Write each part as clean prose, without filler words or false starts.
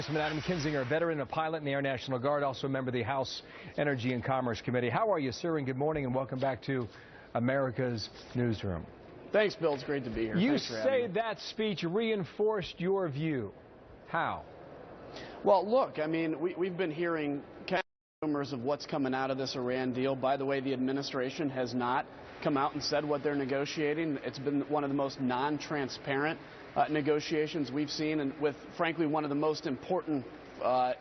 Congressman Adam Kinzinger, a veteran and a pilot in the Air National Guard, also a member of the House Energy and Commerce Committee. How are you, sir? And good morning, and welcome back to America's Newsroom. Thanks, Bill. It's great to be here. You say that speech reinforced your view. How? Well, look, I mean, we've been hearing rumors of what's coming out of this Iran deal. By the way, the administration has not come out and said what they're negotiating. It's been one of the most non-transparent negotiations we've seen, and with, frankly, one of the most important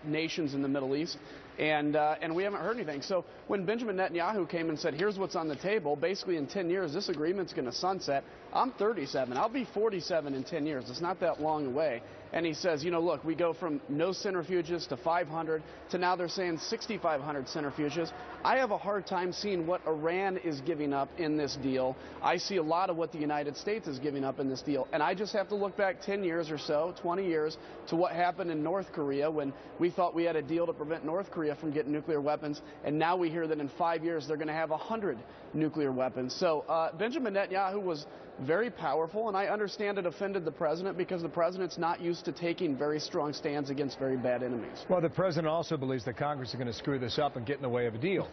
nations in the Middle East. And we haven't heard anything. So when Benjamin Netanyahu came and said, here's what's on the table, basically in 10 years, this agreement's going to sunset. I'm 37. I'll be 47 in 10 years. It's not that long away. And he says, you know, look, we go from no centrifuges to 500 to now they're saying 6,500 centrifuges. I have a hard time seeing what Iran is giving up in this deal. I see a lot of what the United States is giving up in this deal. And I just have to look back 10 years or so, 20 years, to what happened in North Korea when we thought we had a deal to prevent North Korea from getting nuclear weapons. And now we hear that in 5 years they're going to have 100 nuclear weapons. So Benjamin Netanyahu was very powerful, and I understand it offended the president because the president's not used to taking very strong stands against very bad enemies. Well, the president also believes that Congress is going to screw this up and get in the way of a deal.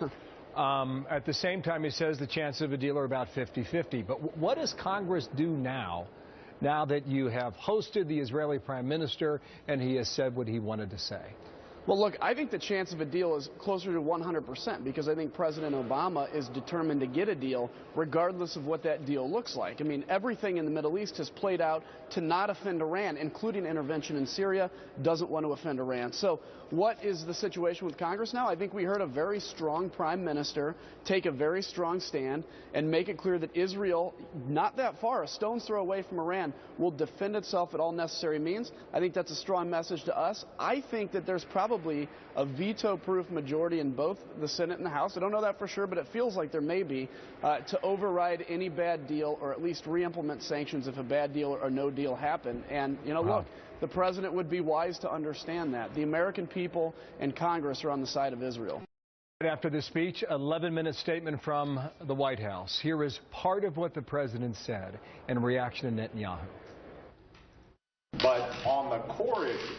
At the same time, he says the chances of a deal are about 50-50. But what does Congress do now that you have hosted the Israeli prime minister and he has said what he wanted to say? Well, look, I think the chance of a deal is closer to 100% because I think President Obama is determined to get a deal regardless of what that deal looks like. I mean, everything in the Middle East has played out to not offend Iran, including intervention in Syria, doesn't want to offend Iran. So what is the situation with Congress now? I think we heard a very strong prime minister take a very strong stand and make it clear that Israel, not that far, a stone's throw away from Iran, will defend itself at all necessary means. I think that's a strong message to us. I think that there's probably a veto-proof majority in both the Senate and the House. I don't know that for sure, but it feels like there may be, to override any bad deal or at least re-implement sanctions if a bad deal or no deal happen. And, you know, look, the president would be wise to understand that. The American people and Congress are on the side of Israel. After the speech, an 11-minute statement from the White House. Here is part of what the president said in reaction to Netanyahu. But on the core issue,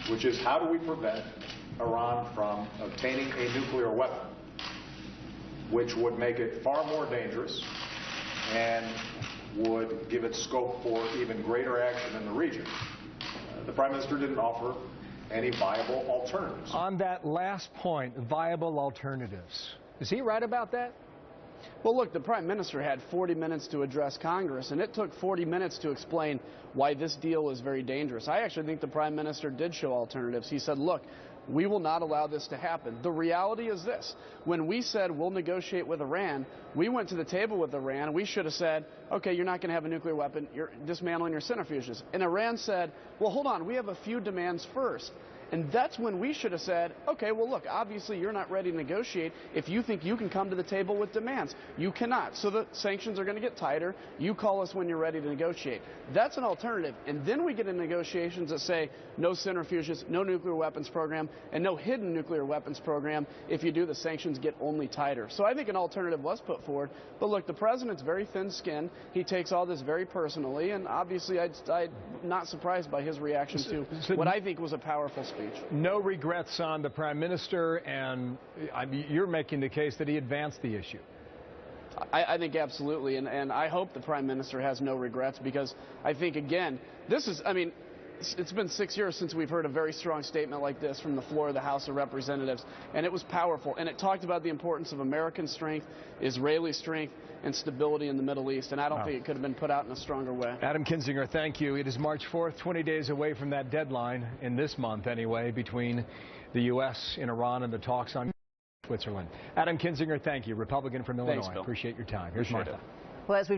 which is how do we prevent Iran from obtaining a nuclear weapon, which would make it far more dangerous and would give it scope for even greater action in the region. The Prime Minister didn't offer any viable alternatives. On that last point, viable alternatives, is he right about that? Well, look, the Prime Minister had 40 minutes to address Congress, and it took 40 minutes to explain why this deal is very dangerous. I actually think the Prime Minister did show alternatives. He said, look, we will not allow this to happen. The reality is this. When we said we'll negotiate with Iran, we went to the table with Iran, and we should have said, okay, you're not going to have a nuclear weapon. You're dismantling your centrifuges. And Iran said, well, hold on, we have a few demands first. And that's when we should have said, okay, well, look, obviously you're not ready to negotiate if you think you can come to the table with demands. You cannot. So the sanctions are going to get tighter. You call us when you're ready to negotiate. That's an alternative. And then we get into negotiations that say no centrifuges, no nuclear weapons program, and no hidden nuclear weapons program. If you do, the sanctions get only tighter. So I think an alternative was put forward. But look, the president's very thin-skinned. He takes all this very personally. And obviously I'm not surprised by his reaction to what I think was a powerful speech. No regrets on the Prime Minister, and you're making the case that he advanced the issue. I think absolutely, and I hope the Prime Minister has no regrets because I think, again, this is, I mean, it's been 6 years since we've heard a very strong statement like this from the floor of the House of Representatives, and it was powerful, and it talked about the importance of American strength, Israeli strength, and stability in the Middle East, and I don't think it could have been put out in a stronger way. Adam Kinzinger, thank you. It is March 4th, 20 days away from that deadline, in this month anyway, between the U.S. and Iran and the talks on Switzerland. Adam Kinzinger, thank you. Republican from Illinois. Thanks, Bill. Appreciate your time. Here's Martha. Well, as we